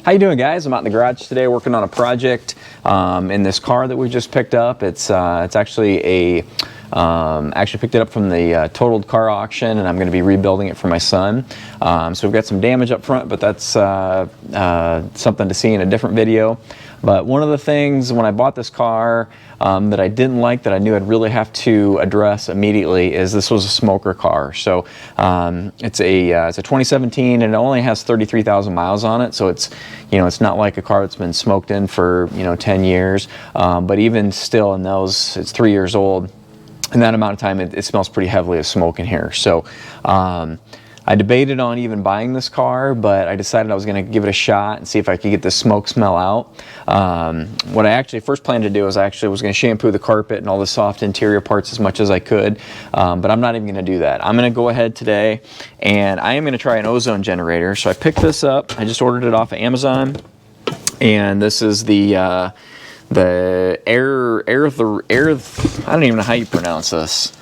How you doing, guys? I'm out in the garage today working on a project in this car that we just picked up. It's actually actually picked it up from the totaled car auction, and I'm going to be rebuilding it for my son. So we've got some damage up front, but that's something to see in a different video. But one of the things when I bought this car that I didn't like, that I knew I'd really have to address immediately, is this was a smoker car. So it's a 2017, and it only has 33,000 miles on it. So it's, it's not like a car that's been smoked in for 10 years. But even still, in those, it's 3 years old. In that amount of time, it smells pretty heavily of smoke in here. So I debated on even buying this car, but I decided I was going to give it a shot and see if I could get the smoke smell out. What I actually first planned to do is I actually was going to shampoo the carpet and all the soft interior parts as much as I could, but I'm not even going to do that. I'm going to go ahead today and I am going to try an ozone generator. So I picked this up. I just ordered it off of Amazon, and this is the Air, I don't even know how you pronounce this.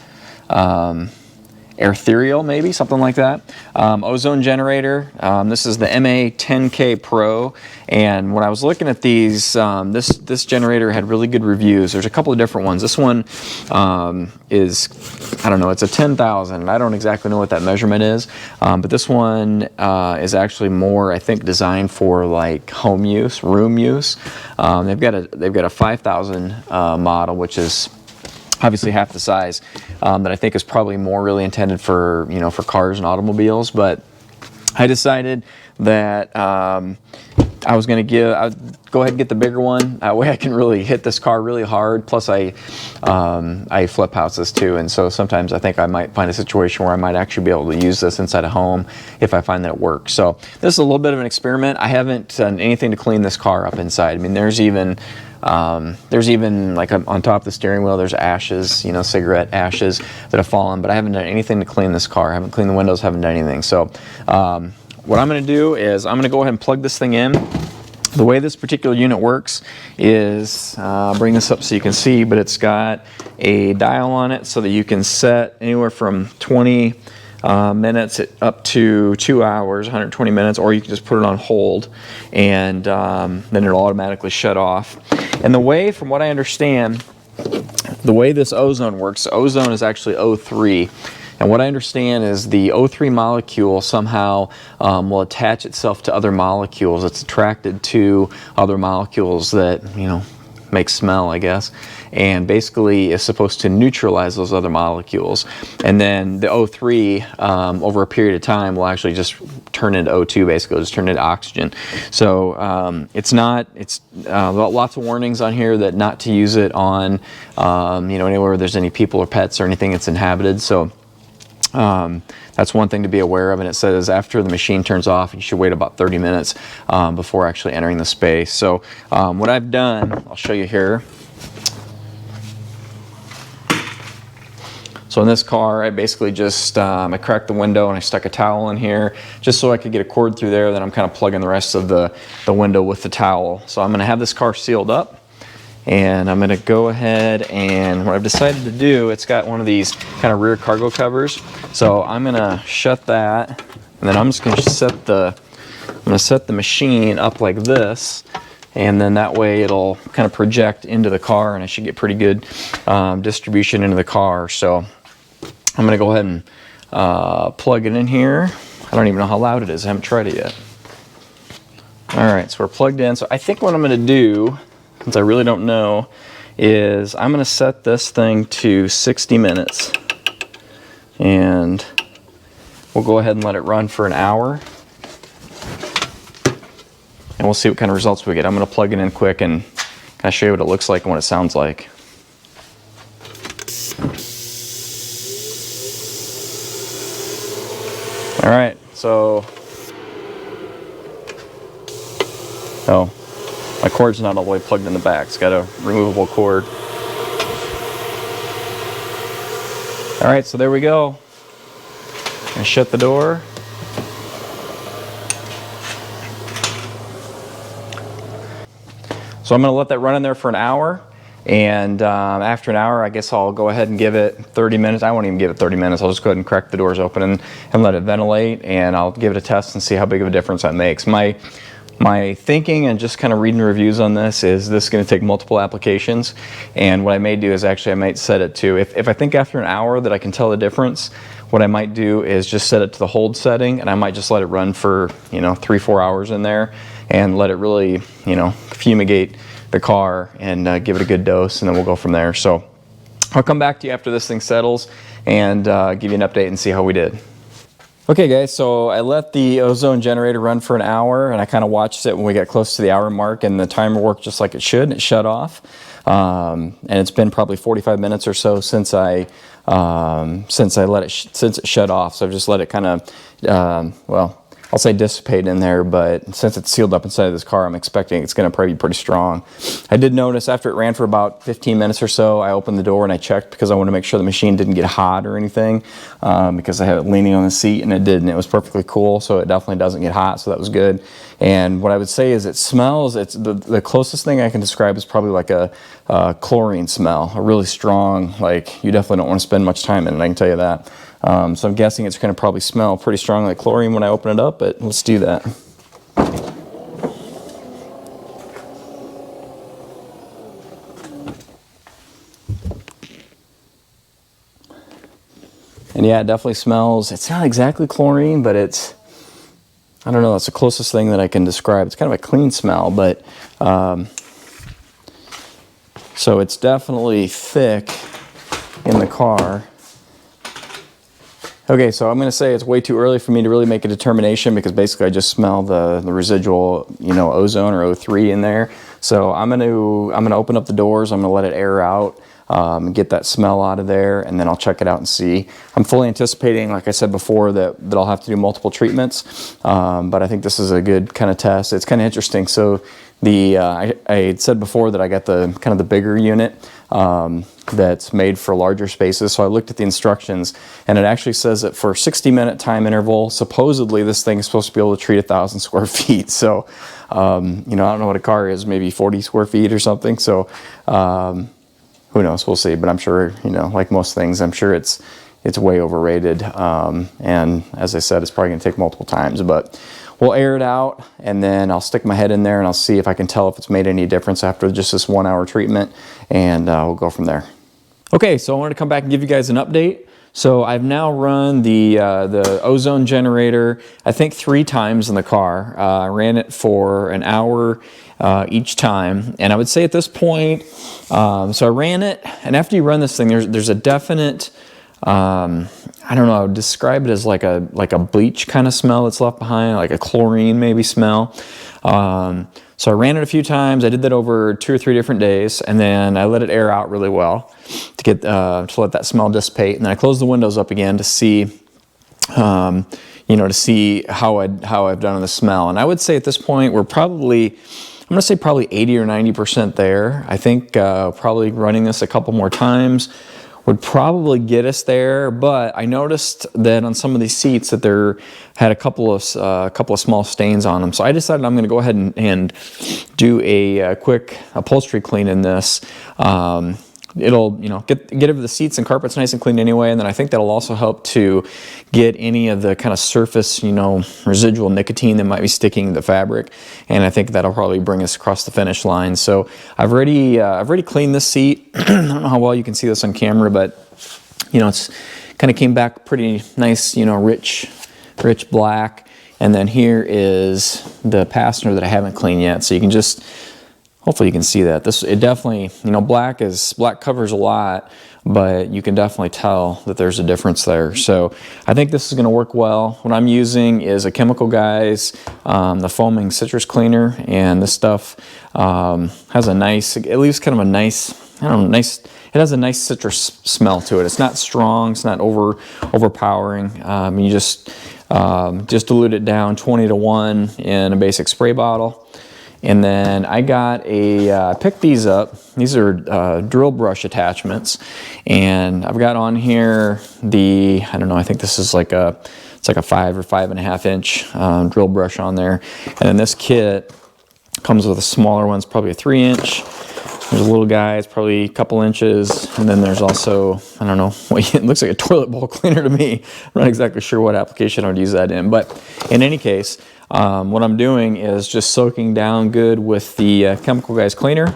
Airthereal, maybe, something like that. Ozone generator. This is the MA10K Pro, and when I was looking at these, this generator had really good reviews. There's a couple of different ones. This one is, I don't know, it's a 10,000. I don't exactly know what that measurement is, but this one is actually more, I think, designed for like home use, room use. They've got a 5,000 model, which is obviously half the size, that I think is probably more really intended for for cars and automobiles. But I decided that I was going to I'd go ahead and get the bigger one. That way I can really hit this car really hard. Plus I flip houses too, and so sometimes I think I might find a situation where I might actually be able to use this inside a home if I find that it works. So this is a little bit of an experiment. I haven't done anything to clean this car up inside. I mean, there's even like on top of the steering wheel, there's ashes, cigarette ashes that have fallen, but I haven't done anything to clean this car. I haven't cleaned the windows, haven't done anything. So what I'm going to do is I'm going to go ahead and plug this thing in. The way this particular unit works is, I'll bring this up so you can see, but it's got a dial on it so that you can set anywhere from 20 minutes up to 2 hours, 120 minutes, or you can just put it on hold, and then it'll automatically shut off. And the way, from what I understand, the way this ozone works, ozone is actually O3. And what I understand is the O3 molecule somehow will attach itself to other molecules. It's attracted to other molecules that, make smell, I guess, and basically is supposed to neutralize those other molecules. And then the O3 over a period of time will actually just turn into O2, basically just turn into oxygen. So it's lots of warnings on here that not to use it on anywhere where there's any people or pets or anything that's inhabited. So that's one thing to be aware of, and it says after the machine turns off, you should wait about 30 minutes before actually entering the space. So what I've done, I'll show you here. So in this car, I basically just, I cracked the window and I stuck a towel in here just so I could get a cord through there. Then I'm kind of plugging the rest of the window with the towel. So I'm going to have this car sealed up. And I'm going to go ahead, and what I've decided to do, it's got one of these kind of rear cargo covers. So I'm going to shut that, and then I'm just going to set the machine up like this, and then that way it'll kind of project into the car, and I should get pretty good distribution into the car. So I'm going to go ahead and plug it in here. I don't even know how loud it is. I haven't tried it yet. All right, so we're plugged in. So I think what I'm going to do, since I really don't know, is I'm going to set this thing to 60 minutes. And we'll go ahead and let it run for an hour. And we'll see what kind of results we get. I'm going to plug it in quick and kind of show you what it looks like and what it sounds like. All right, so... Oh. My cord's not all the way plugged in the back. It's got a removable cord. All right, so there we go. I shut the door. So I'm going to let that run in there for an hour. And after an hour, I guess I'll go ahead and give it 30 minutes. I won't even give it 30 minutes. I'll just go ahead and crack the doors open and let it ventilate. And I'll give it a test and see how big of a difference that makes. My My thinking and just kind of reading reviews on this is going to take multiple applications, and what I may do is actually I might set it to, if I think after an hour that I can tell the difference, what I might do is just set it to the hold setting, and I might just let it run for 3-4 hours in there and let it really fumigate the car and give it a good dose, and then we'll go from there. So I'll come back to you after this thing settles and give you an update and see how we did. Okay guys, so I let the ozone generator run for an hour, and I kind of watched it when we got close to the hour mark, and the timer worked just like it should, and it shut off. And it's been probably 45 minutes or so since it shut off. So I've just let it kind of, well, I'll say dissipate in there, but since it's sealed up inside of this car, I'm expecting it's going to probably be pretty strong. I did notice after it ran for about 15 minutes or so, I opened the door and I checked because I wanted to make sure the machine didn't get hot or anything, because I had it leaning on the seat, and it didn't. It was perfectly cool, so it definitely doesn't get hot, so that was good. And what I would say is it smells, it's the closest thing I can describe is probably like a chlorine smell, a really strong, like you definitely don't want to spend much time in it, I can tell you that. So I'm guessing it's going to probably smell pretty strong like chlorine when I open it up, but let's do that. And yeah, it definitely smells, it's not exactly chlorine, but it's, I don't know, that's the closest thing that I can describe. It's kind of a clean smell, but so it's definitely thick in the car. Okay, so I'm going to say it's way too early for me to really make a determination, because basically I just smell the residual, ozone or O3 in there. So I'm going to open up the doors. I'm going to let it air out, get that smell out of there, and then I'll check it out and see. I'm fully anticipating, like I said before, that I'll have to do multiple treatments, but I think this is a good kind of test. It's kind of interesting. So I had said before that I got the kind of the bigger unit that's made for larger spaces. So I looked at the instructions, and it actually says that for a 60-minute time interval, supposedly this thing is supposed to be able to treat 1,000 square feet. So, I don't know what a car is, maybe 40 square feet or something. So, who knows? We'll see. But I'm sure, like most things, I'm sure it's way overrated. And as I said, it's probably going to take multiple times, but we'll air it out, and then I'll stick my head in there and I'll see if I can tell if it's made any difference after just this 1 hour treatment, and we'll go from there. Okay, so I wanted to come back and give you guys an update. So I've now run the ozone generator, I think 3 times in the car. I ran it for an hour each time, and I would say at this point, so I ran it, and after you run this thing, there's a definite, I don't know, I would describe it as like a bleach kind of smell that's left behind, like a chlorine maybe smell. So I ran it a few times. I did that over 2 or 3 different days, and then I let it air out really well to get to let that smell dissipate. And then I closed the windows up again to see, to see how I've done on the smell. And I would say at this point we're probably, I'm going to say probably 80 or 90% there. I think probably running this a couple more times would probably get us there, but I noticed that on some of these seats that there had a couple of small stains on them. So I decided I'm going to go ahead and do a quick upholstery clean in this. It'll get rid of the seats and carpets nice and clean anyway, and then I think that'll also help to get any of the kind of surface residual nicotine that might be sticking to the fabric, and I think that'll probably bring us across the finish line. So I've already cleaned this seat. I don't know how well you can see this on camera, but it's kind of came back pretty nice, rich black. And then here is the passenger that I haven't cleaned yet, so you can just, hopefully you can see that. It definitely, black covers a lot, but you can definitely tell that there's a difference there. So I think this is going to work well. What I'm using is a Chemical Guys, the foaming citrus cleaner, and this stuff has a nice, it leaves kind of a nice, it has a nice citrus smell to it. It's not strong, it's not overpowering. You just dilute it down 20-to-1 in a basic spray bottle. And then I picked these up. These are drill brush attachments, and I've got on here I don't know, I think this is it's like a 5 or 5.5 inch drill brush on there. And then this kit comes with a smaller one, it's probably a 3 inch. There's a little guy, it's probably a couple inches, and then there's also, I don't know, it looks like a toilet bowl cleaner to me. I'm not exactly sure what application I would use that in, but in any case, what I'm doing is just soaking down good with the Chemical Guys cleaner,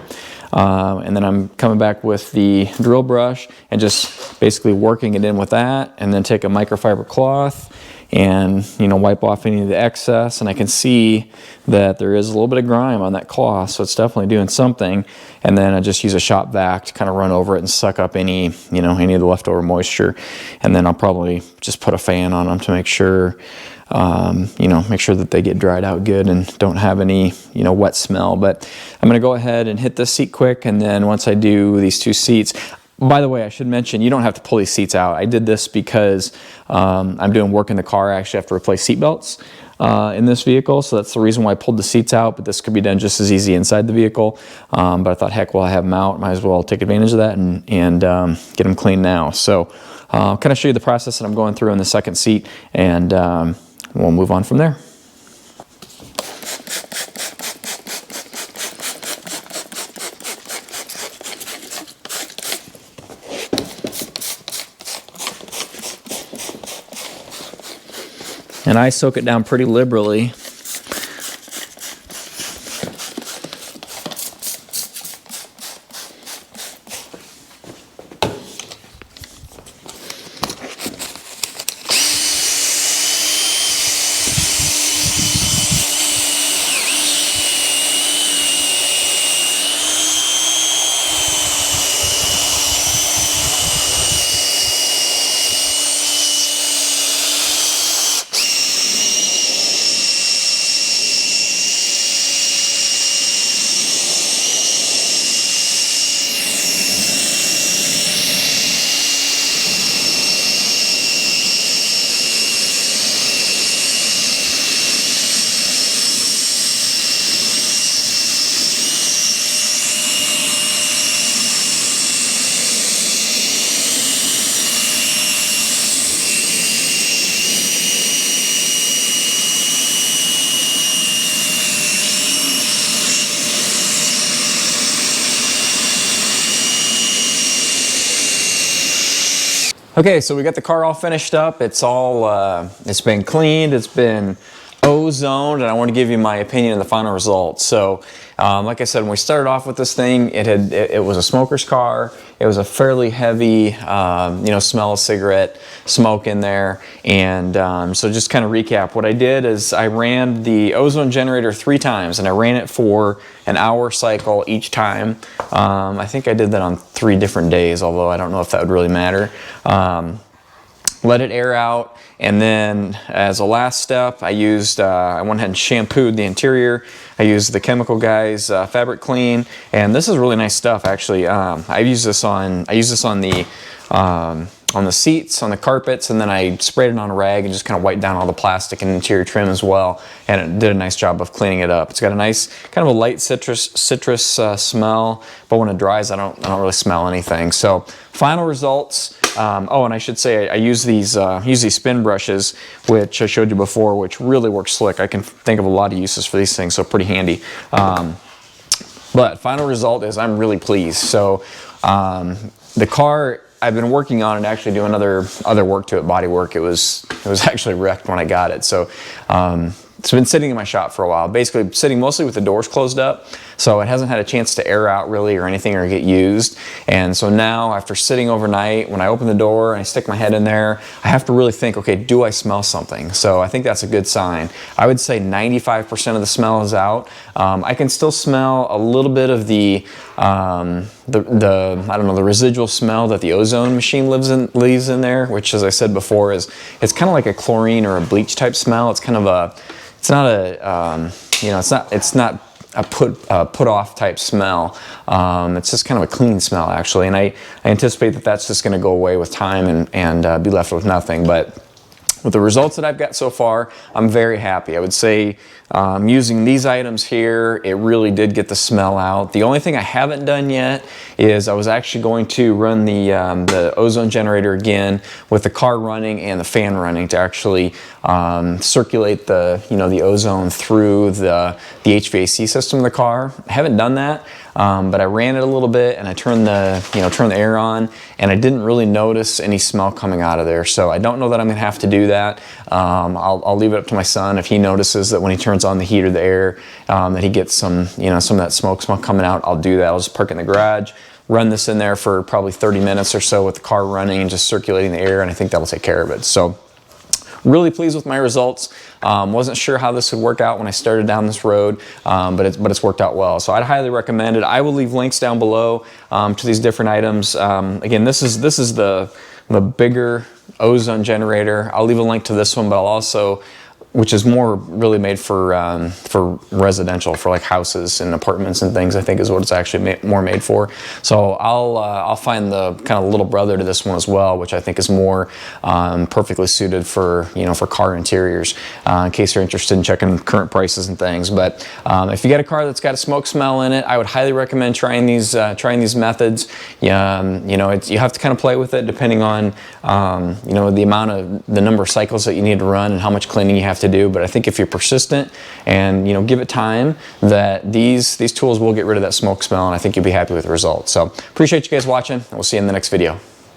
and then I'm coming back with the drill brush and just basically working it in with that, and then take a microfiber cloth and, you know, wipe off any of the excess, and I can see that there is a little bit of grime on that cloth, so it's definitely doing something. And then I just use a shop vac to kind of run over it and suck up any, you know, any of the leftover moisture. And then I'll probably just put a fan on them to make sure, you know, make sure that they get dried out good and don't have any, you know, wet smell. But I'm going to go ahead and hit this seat quick, and then once I do these two seats, by the way, I should mention, you don't have to pull these seats out. I did this because I'm doing work in the car. I actually have to replace seat belts in this vehicle, so that's the reason why I pulled the seats out, but this could be done just as easy inside the vehicle. But I thought, heck, while I have them out, might as well take advantage of that and get them clean now. So I'll kind of show you the process that I'm going through in the second seat, and we'll move on from there. And I soak it down pretty liberally. Okay, so we got the car all finished up. It's all, it's been cleaned, it's been ozoned, and I want to give you my opinion of the final result. So, like I said, when we started off with this thing, it was a smoker's car. It was a fairly heavy, you know, smell of cigarette smoke in there. And so just kind of recap, what I did is I ran the ozone generator 3 times, and I ran it for an hour cycle each time. I think I did that on 3 different days, although I don't know if that would really matter. Let it air out, and then as a last step, I went ahead and shampooed the interior. I used the Chemical Guys fabric clean, and this is really nice stuff actually. I use this on the seats, on the carpets, and then I sprayed it on a rag and just kind of wiped down all the plastic and interior trim as well, and it did a nice job of cleaning it up. It's got a nice kind of a light citrus smell, but when it dries, I don't really smell anything. So final results. Oh, and I should say I use these spin brushes, which I showed you before, which really work slick. I can think of a lot of uses for these things, so pretty handy. But final result is I'm really pleased. So the car, I've been working on it, actually doing other work to it, body work. It was actually wrecked when I got it. So it's been sitting in my shop for a while, basically sitting mostly with the doors closed up, so it hasn't had a chance to air out really or anything or get used. And so now, after sitting overnight, when I open the door and I stick my head in there, I have to really think, okay, do I smell something? So I think that's a good sign. I would say 95% of the smell is out. I can still smell a little bit of the I don't know, the residual smell that the ozone machine leaves in there, which, as I said before, it's kind of like a chlorine or a bleach type smell. It's kind of a, it's not a, you know, it's not a put off type smell. It's just kind of a clean smell actually, and I anticipate that that's just going to go away with time and be left with nothing. But with the results that I've got so far, I'm very happy. I would say using these items here, it really did get the smell out. The only thing I haven't done yet is I was actually going to run the ozone generator again with the car running and the fan running to actually circulate the the ozone through the HVAC system of the car. I haven't done that, but I ran it a little bit and I turned the air on, and I didn't really notice any smell coming out of there. So I don't know that I'm gonna have to do that. I'll leave it up to my son. If he notices that when he turns on the heat or the air that he gets some some of that smoke smell coming out, I'll do that. I'll just park it in the garage, run this in there for probably 30 minutes or so with the car running and just circulating the air, and I think that'll take care of it. So really pleased with my results. Wasn't sure how this would work out when I started down this road, but it's worked out well. So I'd highly recommend it. I will leave links down below to these different items. Again, this is the bigger ozone generator. I'll leave a link to this one, but I'll also, which is more really made for residential, for like houses and apartments and things, I think is what it's actually more made for. So I'll find the kind of little brother to this one as well, which I think is more perfectly suited for for car interiors, in case you're interested in checking current prices and things. But if you get a car that's got a smoke smell in it, I would highly recommend trying these methods. You have to kind of play with it depending on the number of cycles that you need to run and how much cleaning you have to do. But I think if you're persistent and give it time, that these tools will get rid of that smoke smell, and I think you'll be happy with the results. So appreciate you guys watching, and we'll see you in the next video.